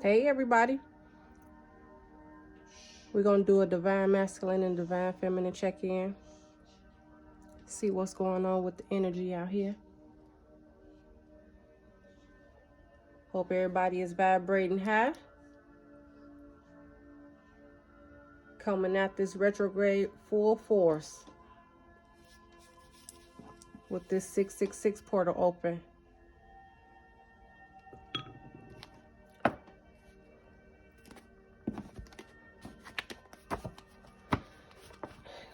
Hey everybody, we're going to do a divine masculine and divine feminine check-in. See what's going on with the energy out here. Hope everybody is vibrating high. Coming at this retrograde full force with this 666 portal open.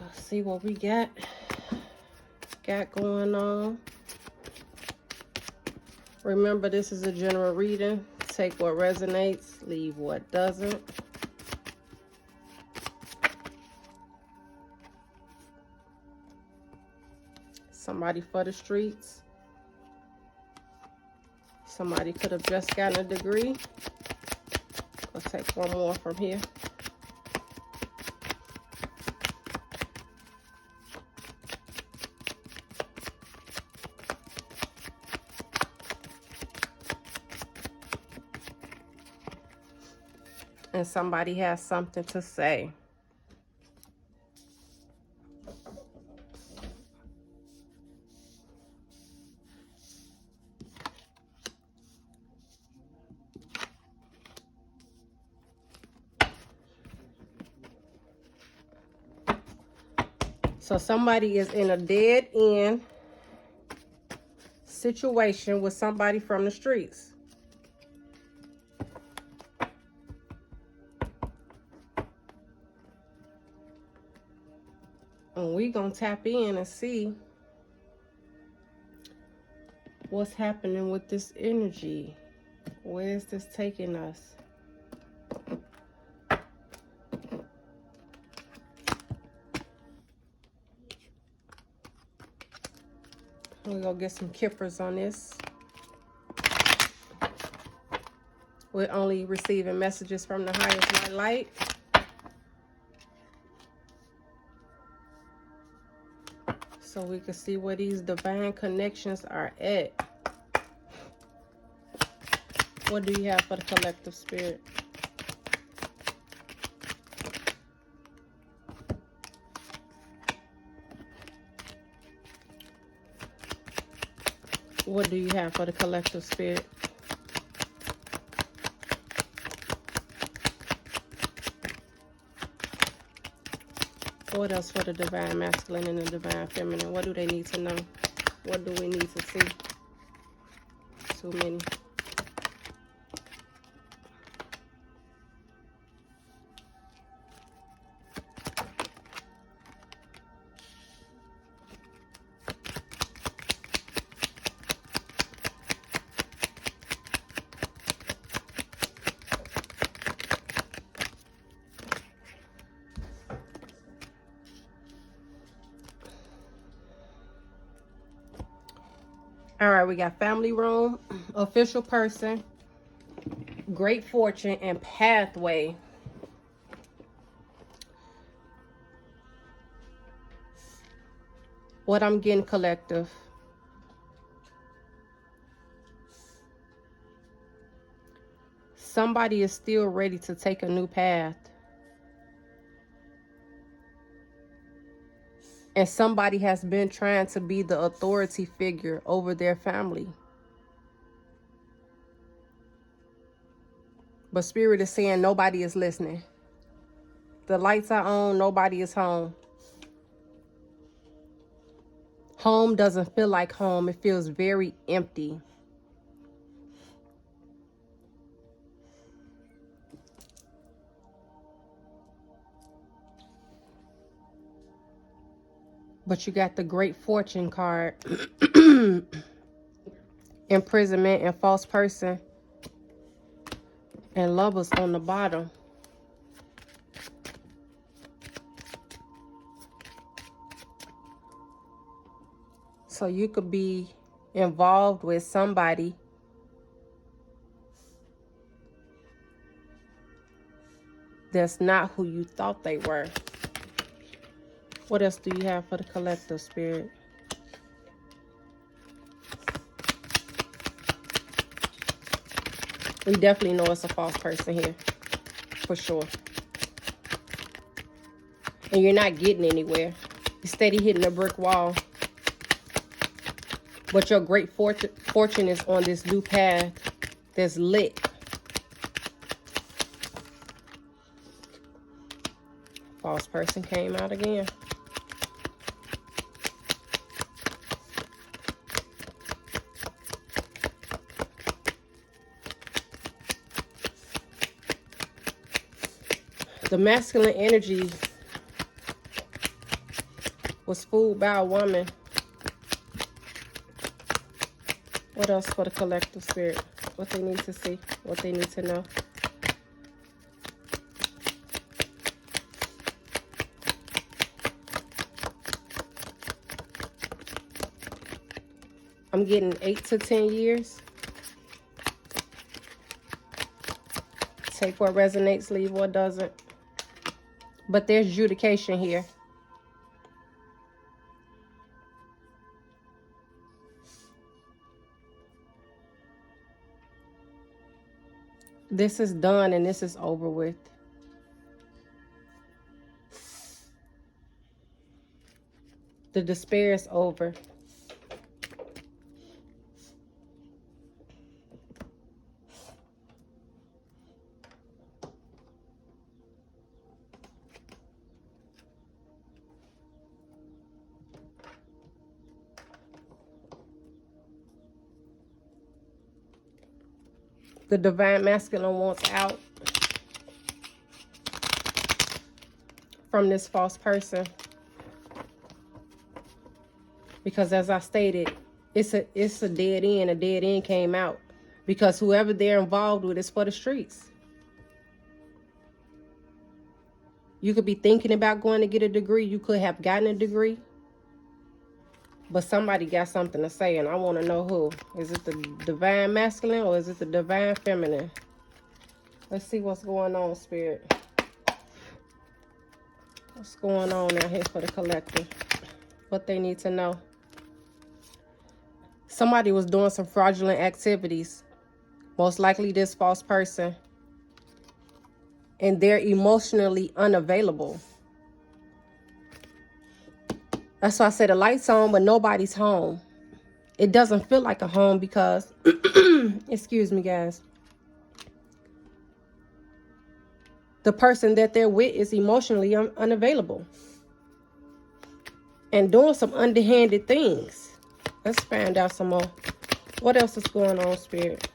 Let's see what we got going on. Remember, this is a general reading. Take what resonates, leave what doesn't. Somebody for the streets. Somebody could have just gotten a degree. Let's take one more from here. And somebody has something to say. So somebody is in a dead end situation with somebody from the streets. And we're going to tap in and see what's happening with this energy. Where is this taking us? We're going to get some kippers on this. We're only receiving messages from the highest light. So we can see where these divine connections are at. What do you have for the collective spirit? What do you have for the collective spirit? What else for the divine masculine and the divine feminine? What do they need to know? What do we need to see? Too many. All right, we got family room, official person, great fortune, and pathway. What I'm getting, collective. Somebody is still ready to take a new path. And somebody has been trying to be the authority figure over their family. But Spirit is saying nobody is listening. The lights are on, nobody is home. Home doesn't feel like home. It feels very empty. But you got the great fortune card. Imprisonment and false person. And lovers on the bottom. So you could be involved with somebody that's not who you thought they were. What else do you have for the collective spirit? We definitely know it's a false person here. For sure. And you're not getting anywhere. You're steady hitting a brick wall. But your great fortune is on this new path that's lit. False person came out again. The masculine energy was fooled by a woman. What else for the collective spirit? What they need to see, what they need to know. I'm getting 8 to 10 years. Take what resonates, leave what doesn't. But there's adjudication here. This is done and this is over with. The despair is over. The divine masculine wants out from this false person. Because as I stated, it's a dead end. A dead end came out. Because whoever they're involved with is for the streets. You could be thinking about going to get a degree. You could have gotten a degree. But somebody got something to say, and I want to know who. Is it the divine masculine or is it the divine feminine? Let's see what's going on, Spirit. What's going on out here for the collective? What they need to know. Somebody was doing some fraudulent activities. Most likely this false person. And they're emotionally unavailable. That's why I said the light's on, but nobody's home. It doesn't feel like a home because, excuse me, guys. The person that they're with is emotionally unavailable. And doing some underhanded things. Let's find out some more. What else is going on, Spirit?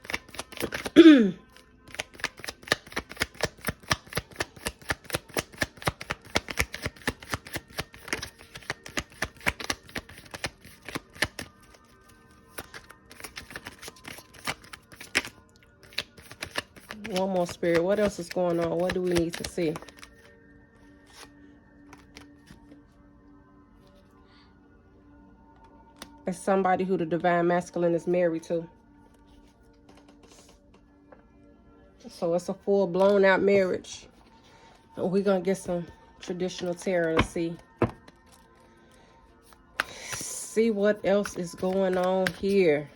One more, Spirit. What else is going on? What do we need to see? It's somebody who the divine masculine is married to. So it's a full blown out marriage. And we're going to get some traditional tarot to see. See what else is going on here.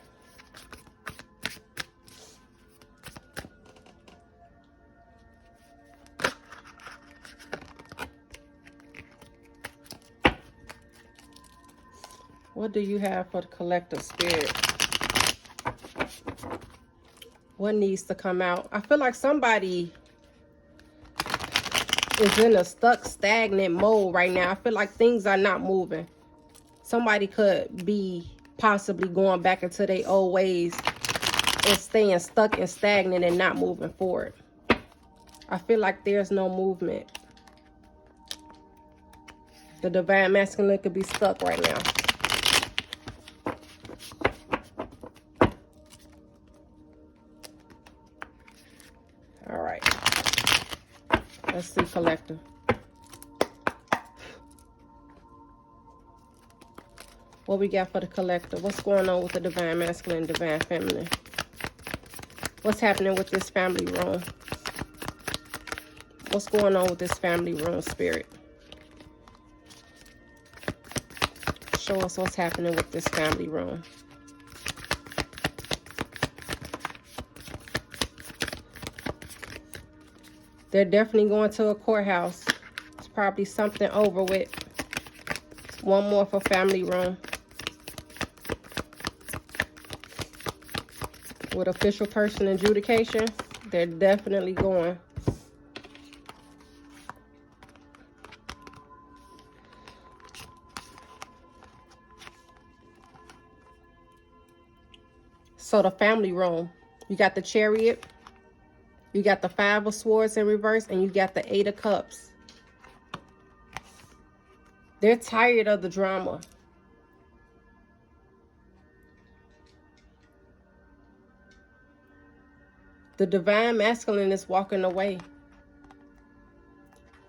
What do you have for the collective, Spirit? What needs to come out? I feel like somebody is in a stuck, stagnant mode right now. I feel like things are not moving. Somebody could be possibly going back into their old ways and staying stuck and stagnant and not moving forward. I feel like there's no movement. The divine masculine could be stuck right now. All right. Let's see, collective. What we got for the collective? What's going on with the divine masculine, divine feminine? What's happening with this family room? What's going on with this family room, Spirit? Show us what's happening with this family room. They're definitely going to a courthouse. It's probably something over with. One more for family room. With official person adjudication, they're definitely going. So the family room, you got the Chariot, you got the 5 of Swords in reverse, and you got the 8 of Cups. They're tired of the drama. The divine masculine is walking away,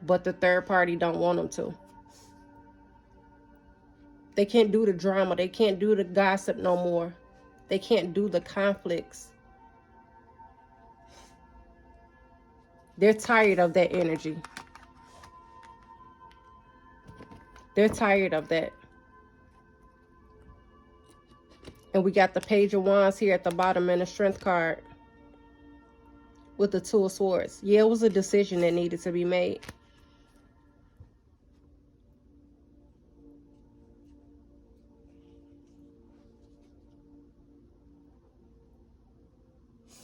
but the third party don't want them to. They can't do the drama. They can't do the gossip no more. They can't do the conflicts. They're tired of that energy. They're tired of that. And we got the Page of Wands here at the bottom and the Strength card with the 2 of Swords. Yeah, it was a decision that needed to be made.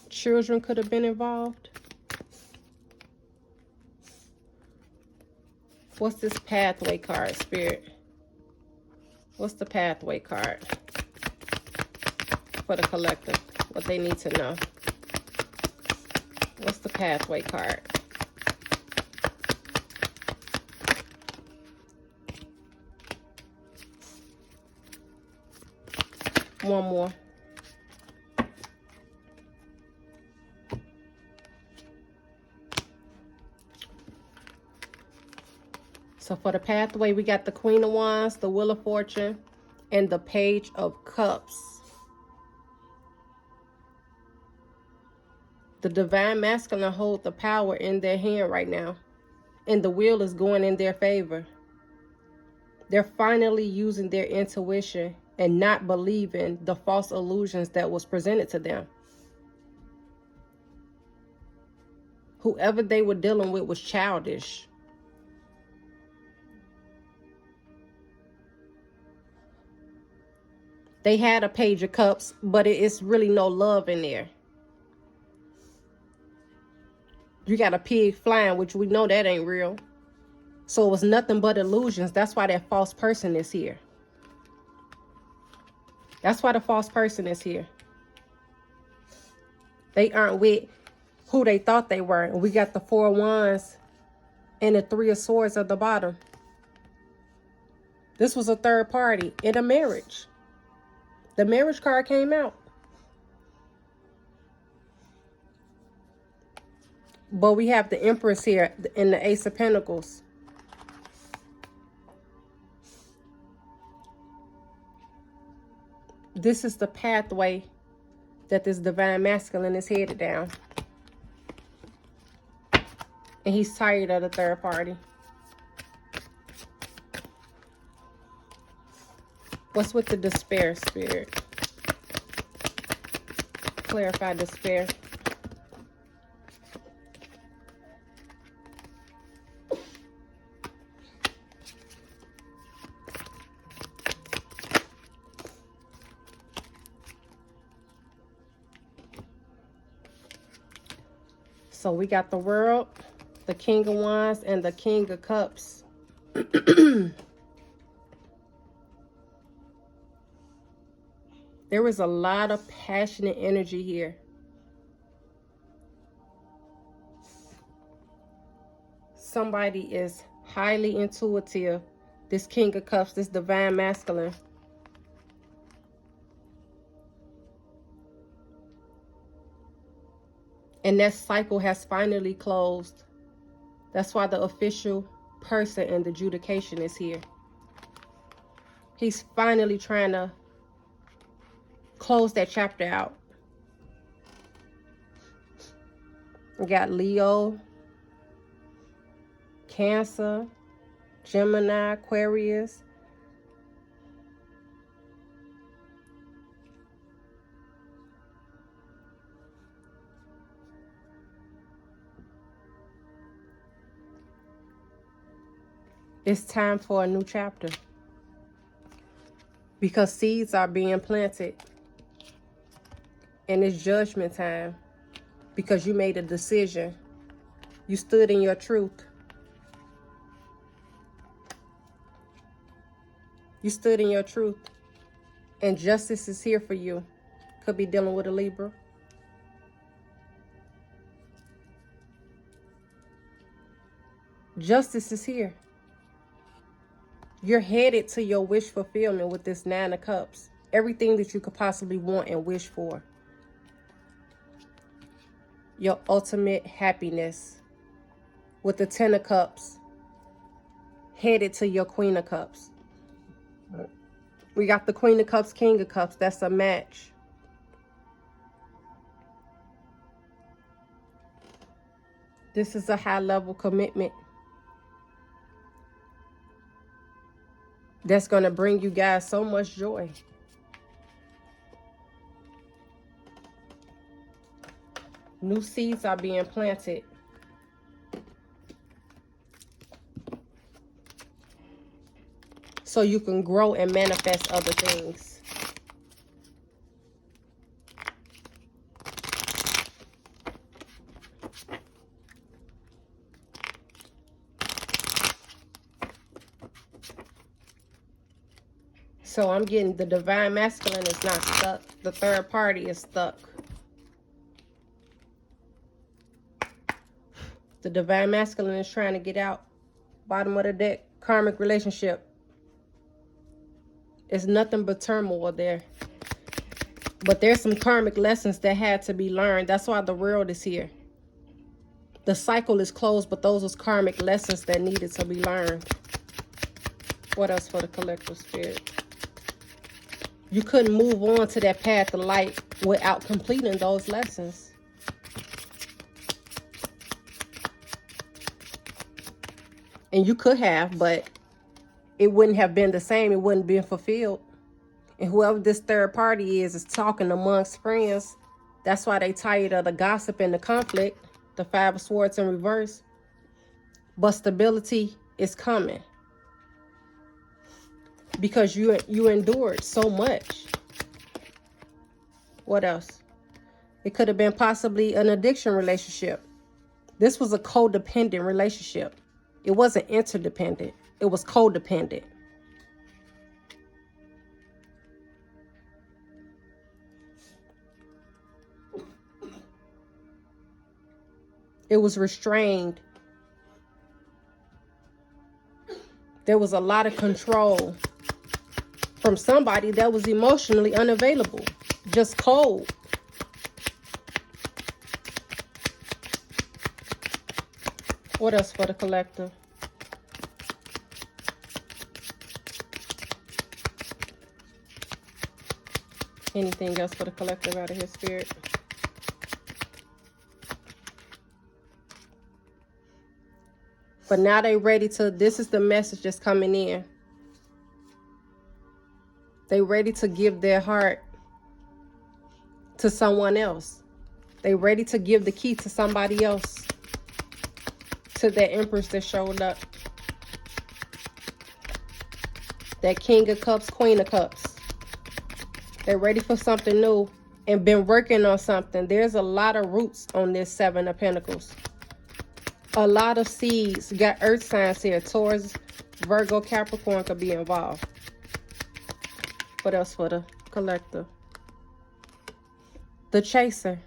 Children could have been involved. What's this pathway card, Spirit? What's the pathway card for the collective? What they need to know. What's the pathway card? One more. So for the pathway, we got the Queen of Wands, the Wheel of Fortune, and the Page of Cups. The divine masculine hold the power in their hand right now, and the wheel is going in their favor. They're finally using their intuition and not believing the false illusions that was presented to them. Whoever they were dealing with was childish. They had a Page of Cups, but it's really no love in there. You got a pig flying, which we know that ain't real. So it was nothing but illusions. That's why that false person is here. That's why the false person is here. They aren't with who they thought they were. And we got the 4 of Wands and the 3 of Swords at the bottom. This was a third party in a marriage. The marriage card came out. But we have the Empress here in the Ace of Pentacles. This is the pathway that this divine masculine is headed down. And he's tired of the third party. What's with the despair, Spirit? Clarify despair. So we got the World, the King of Wands, and the King of Cups. There is a lot of passionate energy here. Somebody is highly intuitive. This King of Cups, this divine masculine. And that cycle has finally closed. That's why the official person and the adjudication is here. He's finally trying to close that chapter out. We got Leo, Cancer, Gemini, Aquarius. It's time for a new chapter. Because seeds are being planted. And it's judgment time. Because you made a decision. You stood in your truth. You stood in your truth. And justice is here for you. Could be dealing with a Libra. Justice is here. You're headed to your wish fulfillment with this 9 of Cups. Everything that you could possibly want and wish for. Your ultimate happiness with the 10 of Cups. Headed to your Queen of Cups. We got the Queen of Cups, King of Cups. That's a match. This is a high-level commitment. That's going to bring you guys so much joy. New seeds are being planted. So you can grow and manifest other things. So I'm getting the divine masculine is not stuck. The third party is stuck. The divine masculine is trying to get out. Bottom of the deck, karmic relationship. It's nothing but turmoil there. But there's some karmic lessons that had to be learned. That's why the world is here. The cycle is closed, but those are karmic lessons that needed to be learned. What else for the collective spirit? You couldn't move on to that path of light without completing those lessons. And you could have, but it wouldn't have been the same. It wouldn't have been fulfilled. And whoever this third party is talking amongst friends. That's why they tired of the gossip and the conflict. The 5 of Swords in reverse. But stability is coming. Because you endured so much. What else? It could have been possibly an addiction relationship. This was a codependent relationship. It wasn't interdependent. It was codependent. It was restrained. There was a lot of control from somebody that was emotionally unavailable. Just cold. What else for the collective? Anything else for the collective out of his spirit? But now they ready to, this is the message that's coming in. They ready to give their heart to someone else. They ready to give the key to somebody else. To that Empress that showed up. That King of Cups, Queen of Cups. They're ready for something new and been working on something. There's a lot of roots on this 7 of Pentacles. A lot of seeds. Got earth signs here. Taurus, Virgo, Capricorn could be involved. What else for the collective? The Chaser.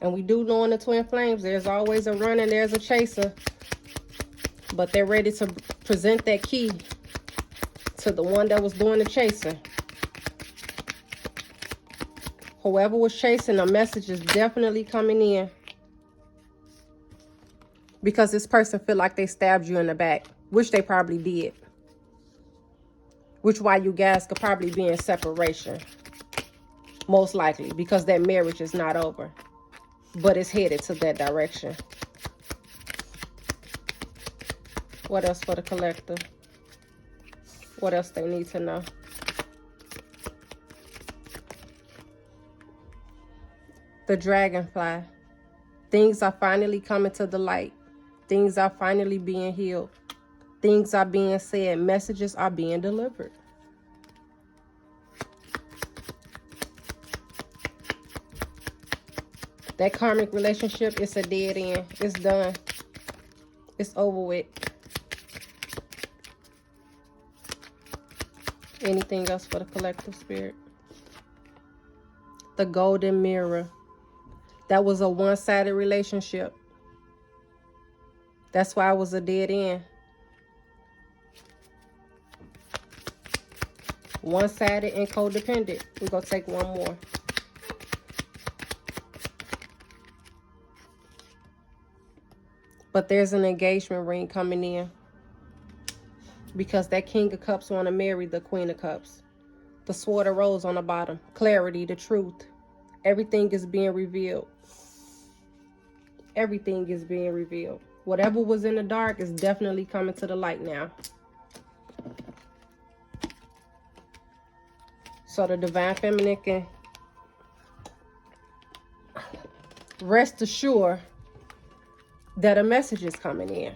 And we do know in the twin flames, there's always a runner, there's a chaser. But they're ready to present that key to the one that was doing the chasing. Whoever was chasing, a message is definitely coming in. Because this person feel like they stabbed you in the back, which they probably did. Which why you guys could probably be in separation. Most likely, because that marriage is not over. But it's headed to that direction. What else for the collective? What else they need to know? The dragonfly. Things are finally coming to the light. Things are finally being healed. Things are being said. Messages are being delivered. That karmic relationship is a dead end. It's done. It's over with. Anything else for the collective spirit? The golden mirror. That was a one-sided relationship. That's why it was a dead end. One-sided and codependent. We're going to take one more. But there's an engagement ring coming in. Because that King of Cups want to marry the Queen of Cups. The Sword of Rose on the bottom. Clarity, the truth. Everything is being revealed. Everything is being revealed. Whatever was in the dark is definitely coming to the light now. So the Divine Feminine can rest assured that a message is coming in.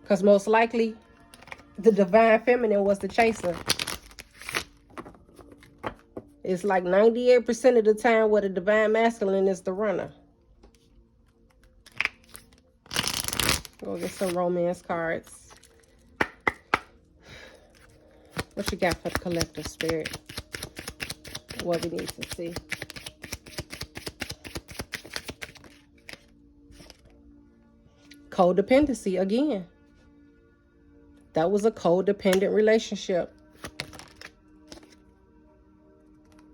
Because most likely, the Divine Feminine was the chaser. It's like 98% of the time where the Divine Masculine is the runner. Go get some romance cards. What you got for the collective spirit? What we need to see. Codependency again. That was a codependent relationship.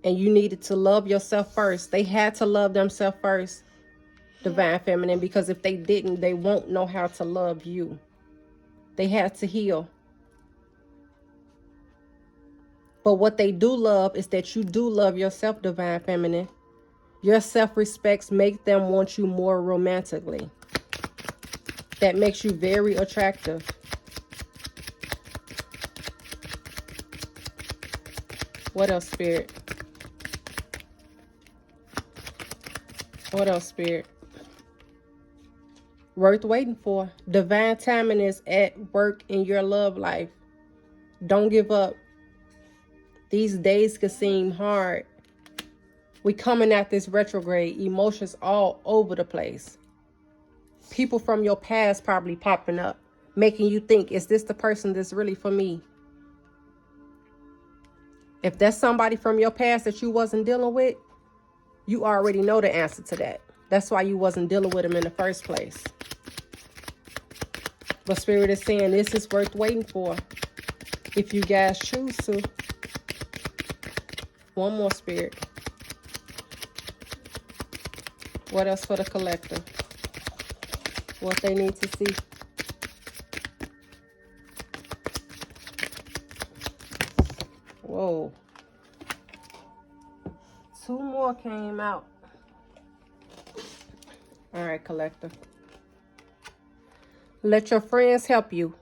And you needed to love yourself first. They had to love themselves first, Divine Feminine, because if they didn't, they won't know how to love you. They had to heal. But what they do love is that you do love yourself, Divine Feminine. Your self-respects make them want you more romantically. That makes you very attractive. What else, Spirit? What else, Spirit? Worth waiting for. Divine timing is at work in your love life. Don't give up. These days can seem hard. We coming at this retrograde. Emotions all over the place. People from your past probably popping up, making you think, is this the person that's really for me? If that's somebody from your past that you wasn't dealing with, you already know the answer to that. That's why you wasn't dealing with them in the first place. But Spirit is saying this is worth waiting for. If you guys choose to. One more, Spirit. What else for the collector? What they need to see. Whoa. 2 more came out. All right, collector. Let your friends help you.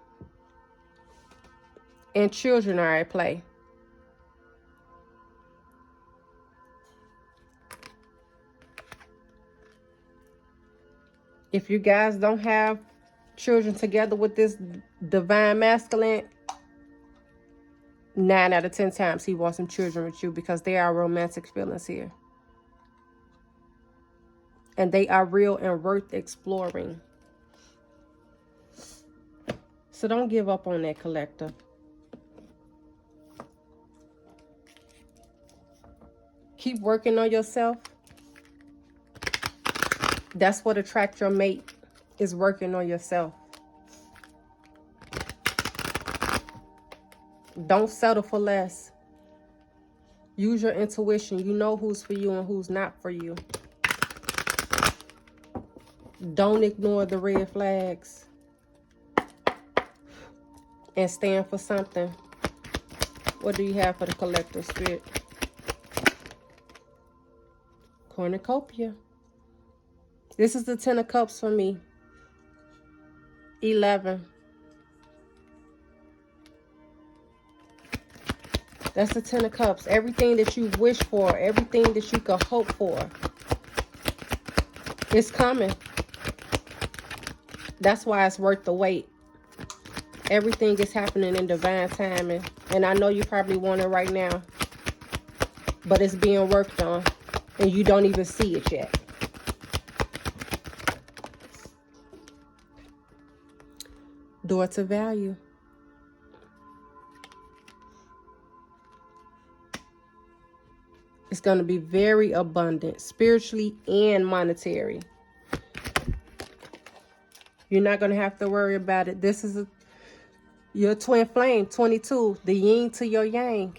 And children are at play. If you guys don't have children together with this Divine Masculine, 9 out of 10 times he wants some children with you because there are romantic feelings here. And they are real and worth exploring. So don't give up on that, collector. Keep working on yourself. That's what attracts your mate, is working on yourself. Don't settle for less. Use your intuition. You know who's for you and who's not for you. Don't ignore the red flags. And stand for something. What do you have for the collective spirit? Cornucopia. This is the 10 of Cups for me. 11. That's the Ten of Cups. Everything that you wish for, everything that you could hope for, it's coming. That's why it's worth the wait. Everything is happening in divine timing. And I know you probably want it right now, but it's being worked on, and you don't even see it yet. Door to value. It's going to be very abundant, spiritually and monetary. You're not going to have to worry about it. This is your twin flame, 22, the yin to your yang.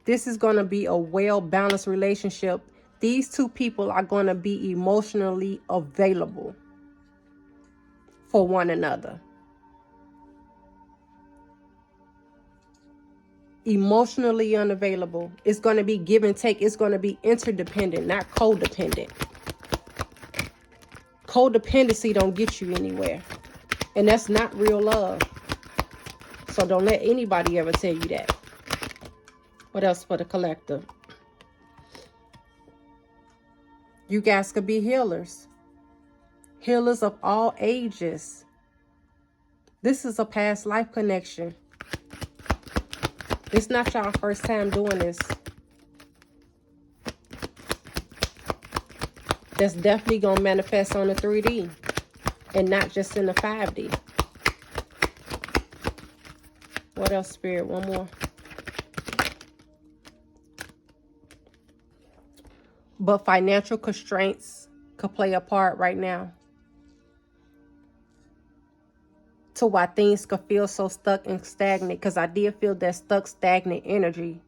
This is going to be a well-balanced relationship. These two people are going to be emotionally available for one another. Emotionally unavailable. It's going to be give and take. It's going to be interdependent, not codependent. Codependency don't get you anywhere. And that's not real love. So don't let anybody ever tell you that. What else for the collective? You guys could be healers. Healers of all ages. This is a past life connection. It's not y'all first time doing this. That's definitely going to manifest on the 3D and not just in the 5D. What else, Spirit? One more. But financial constraints could play a part right now, to why things could feel so stuck and stagnant. Because I did feel that stuck, stagnant energy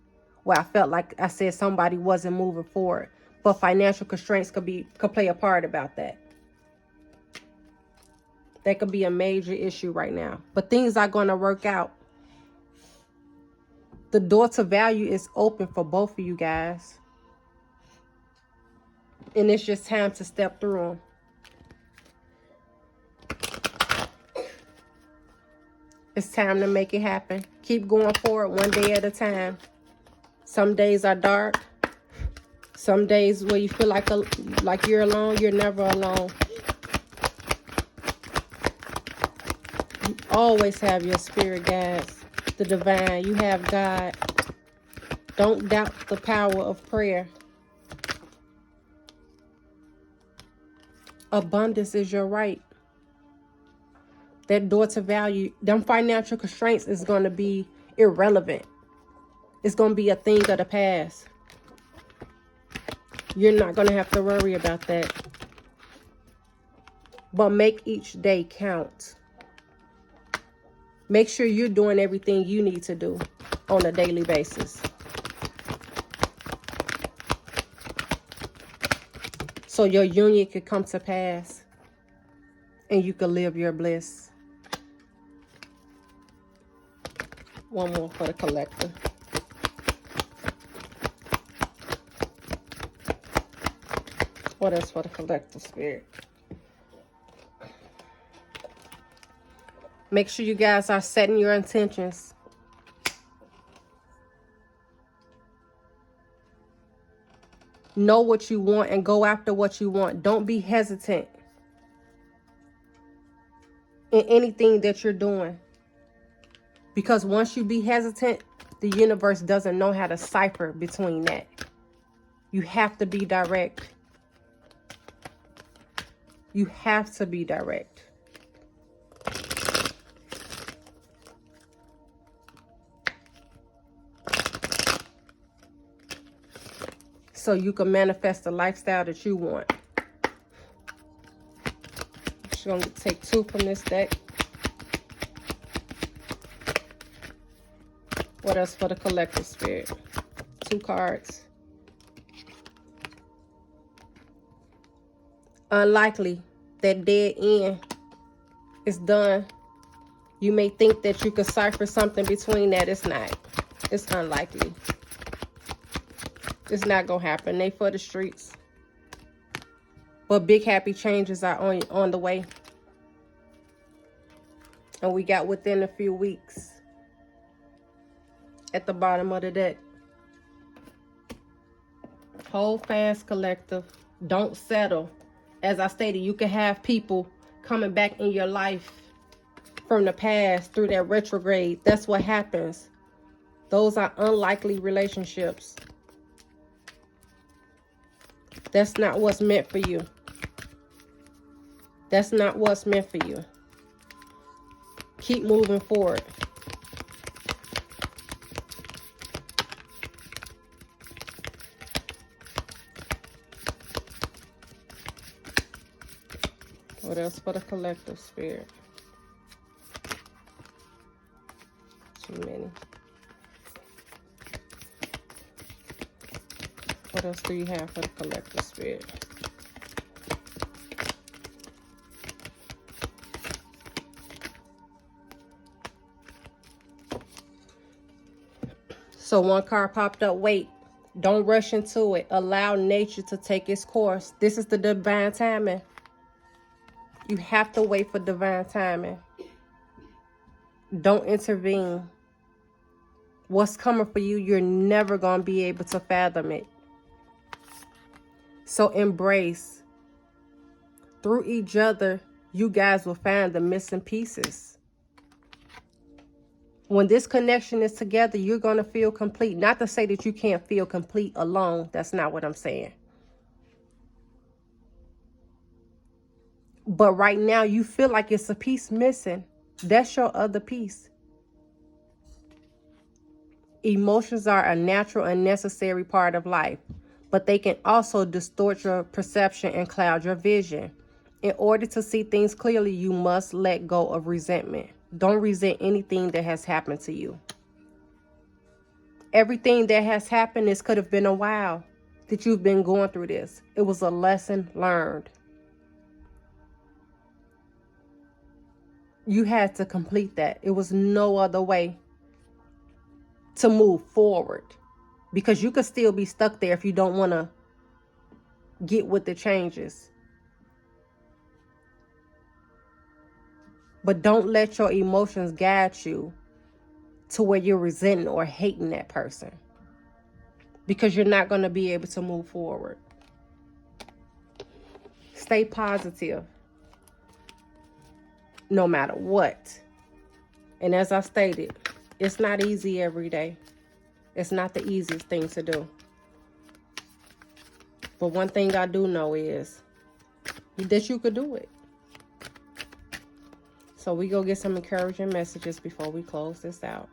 where I felt like I said somebody wasn't moving forward. But financial constraints could play a part about that. That could be a major issue right now. But things are going to work out. The door to value is open for both of you guys. And it's just time to step through them. It's time to make it happen. Keep going forward one day at a time. Some days are dark. Some days where you feel like you're alone, you're never alone. You always have your spirit guides, the divine. You have God. Don't doubt the power of prayer. Abundance is your right. That door to value, them financial constraints is going to be irrelevant. It's going to be a thing of the past. You're not going to have to worry about that. But make each day count. Make sure you're doing everything you need to do on a daily basis. So your union could come to pass and you could live your bliss. One more for the collector. What else for the collective, Spirit? Make sure you guys are setting your intentions. Know what you want and go after what you want. Don't be hesitant in anything that you're doing. Because once you be hesitant, the universe doesn't know how to cipher between that. You have to be direct. You have to be direct. So you can manifest the lifestyle that you want. I'm just going to take 2 from this deck. What else for the collective, Spirit? 2 cards. Unlikely. That dead end is done. You may think that you could cipher something between that. It's not. It's unlikely. It's not going to happen. They for the streets. But big happy changes are on the way. And we got within a few weeks. at the bottom of the deck. Hold fast, collective. Don't settle. As I stated, you can have people coming back in your life from the past through that retrograde. That's what happens. Those are unlikely relationships. That's not what's meant for you. That's not what's meant for you. Keep moving forward. What else for the collective, Spirit? Too many. What else do you have for the collective, Spirit? So one card popped up. Wait. Don't rush into it. Allow nature to take its course. This is the divine timing. You have to wait for divine timing. Don't intervene. What's coming for you, you're never going to be able to fathom it. So embrace. Through each other, you guys will find the missing pieces. When this connection is together, you're going to feel complete. Not to say that you can't feel complete alone. That's not what I'm saying. But right now, you feel like it's a piece missing. That's your other piece. Emotions are a natural and necessary part of life, but they can also distort your perception and cloud your vision. In order to see things clearly, you must let go of resentment. Don't resent anything that has happened to you. Everything that has happened, this could have been a while that you've been going through this. It was a lesson learned. You had to complete that. It was no other way to move forward, because you could still be stuck there if you don't want to get with the changes. But don't let your emotions guide you to where you're resenting or hating that person, because you're not going to be able to move forward. Stay positive no matter what. And as I stated, it's not easy every day. It's not the easiest thing to do. But one thing I do know is that you could do it. So we go get some encouraging messages before we close this out.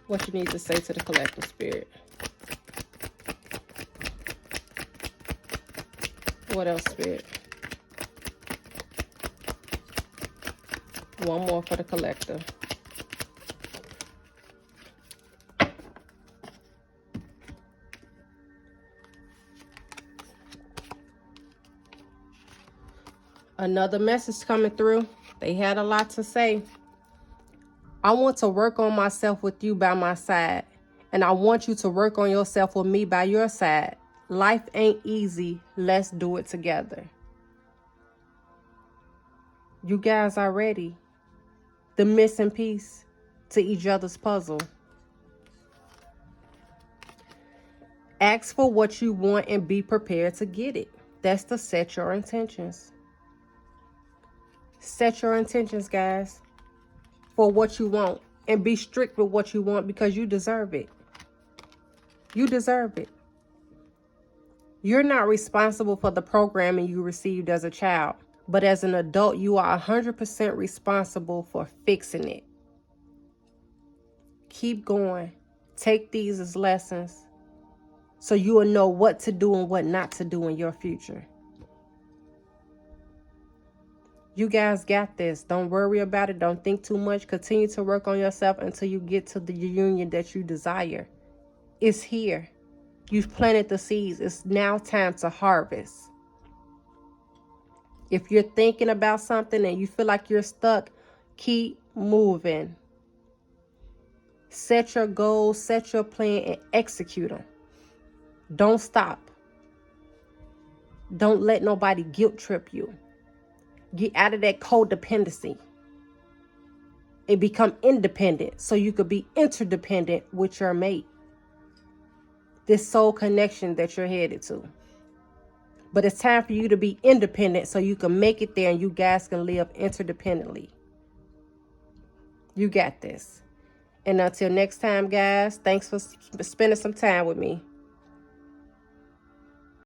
What you need to say to the collective, Spirit. What else, Spirit? One more for the collective. Another message coming through. They had a lot to say. I want to work on myself with you by my side, and I want you to work on yourself with me by your side. Life ain't easy. Let's do it together. You guys are ready. The missing piece to each other's puzzle. Ask for what you want and be prepared to get it. That's to set your intentions. Set your intentions, guys, for what you want, and be strict with what you want, because you deserve it. You deserve it. You're not responsible for the programming you received as a child, but as an adult, you are 100% responsible for fixing it. Keep going. Take these as lessons so you will know what to do and what not to do in your future. You guys got this. Don't worry about it. Don't think too much. Continue to work on yourself until you get to the union that you desire. It's here. You've planted the seeds. It's now time to harvest. If you're thinking about something and you feel like you're stuck, keep moving. Set your goals, set your plan, and execute them. Don't stop. Don't let nobody guilt trip you. Get out of that codependency. and become independent so you could be interdependent with your mate. This soul connection that you're headed to. But it's time for you to be independent so you can make it there and you guys can live interdependently. You got this. And until next time, guys, thanks for spending some time with me.